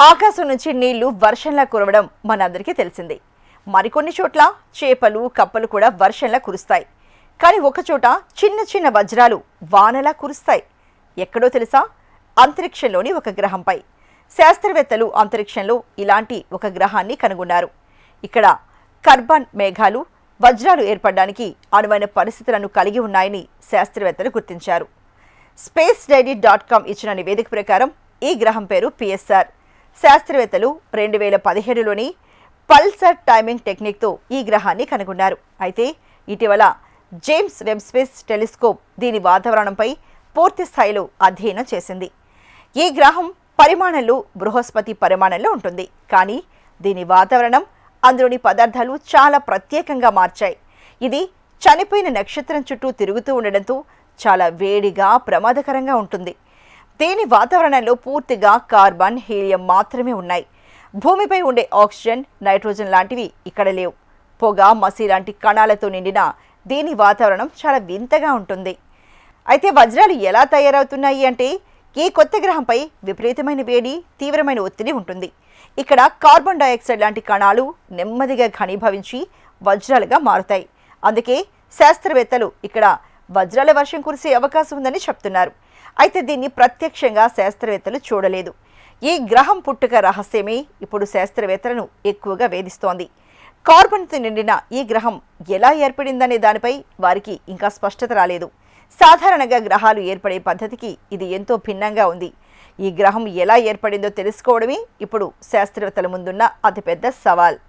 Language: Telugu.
ఆకాశం నుంచి నీళ్లు వర్షంలా కురవడం మనందరికీ తెలిసిందే. మరికొన్ని చోట్ల చేపలు కప్పలు కూడా వర్షంలా కురుస్తాయి. కానీ ఒకచోట చిన్న చిన్న వజ్రాలు వానలా కురుస్తాయి. ఎక్కడో తెలుసా? అంతరిక్షంలోని ఒక గ్రహంపై. శాస్త్రవేత్తలు అంతరిక్షంలో ఇలాంటి ఒక గ్రహాన్ని కనుగొన్నారు. ఇక్కడ కార్బన్ మేఘాలు వజ్రాలు ఏర్పడడానికి అనువైన పరిస్థితులను కలిగి ఉన్నాయని శాస్త్రవేత్తలు గుర్తించారు. spacedairy.com ఇచ్చిన నివేదిక ప్రకారం ఈ గ్రహం పేరు పిఎస్ఆర్. శాస్త్రవేత్తలు 2017లోని పల్సర్ టైమింగ్ టెక్నిక్తో ఈ గ్రహాన్ని కనుగొన్నారు. అయితే ఇటీవల జేమ్స్ వెబ్ స్పేస్ టెలిస్కోప్ దీని వాతావరణంపై పూర్తి స్థాయిలో అధ్యయనం చేసింది. ఈ గ్రహం పరిమాణంలో బృహస్పతి పరిమాణంలో ఉంటుంది. కానీ దీని వాతావరణం, అందులోని పదార్థాలు చాలా ప్రత్యేకంగా మార్చాయి. ఇది చనిపోయిన నక్షత్రం చుట్టూ తిరుగుతూ ఉండడంతో చాలా వేడిగా ప్రమాదకరంగా ఉంటుంది. దీని వాతావరణంలో పూర్తిగా కార్బన్, హీలియం మాత్రమే ఉన్నాయి. భూమిపై ఉండే ఆక్సిజన్, నైట్రోజన్ లాంటివి ఇక్కడ లేవు. పొగ, మసి లాంటి కణాలతో నిండిన దీని వాతావరణం చాలా వింతగా ఉంటుంది. అయితే వజ్రాలు ఎలా తయారవుతున్నాయి అంటే, ఈ కొత్త గ్రహంపై విపరీతమైన వేడి, తీవ్రమైన ఒత్తిడి ఉంటుంది. ఇక్కడ కార్బన్ డయాక్సైడ్ లాంటి కణాలు నెమ్మదిగా ఘనీభవించి వజ్రాలుగా మారుతాయి. అందుకే శాస్త్రవేత్తలు ఇక్కడ వజ్రాల వర్షం కురిసే అవకాశం ఉందని చెప్తున్నారు. అయితే దీన్ని ప్రత్యక్షంగా శాస్త్రవేత్తలు చూడలేదు. ఈ గ్రహం పుట్టుక రహస్యమే ఇప్పుడు శాస్త్రవేత్తలను ఎక్కువగా వేధిస్తోంది. కార్బన్తో నిండిన ఈ గ్రహం ఎలా ఏర్పడిందనే దానిపై వారికి ఇంకా స్పష్టత రాలేదు. సాధారణంగా గ్రహాలు ఏర్పడే పద్ధతికి ఇది ఎంతో భిన్నంగా ఉంది. ఈ గ్రహం ఎలా ఏర్పడిందో తెలుసుకోవడమే ఇప్పుడు శాస్త్రవేత్తల ముందున్న అతిపెద్ద సవాల్.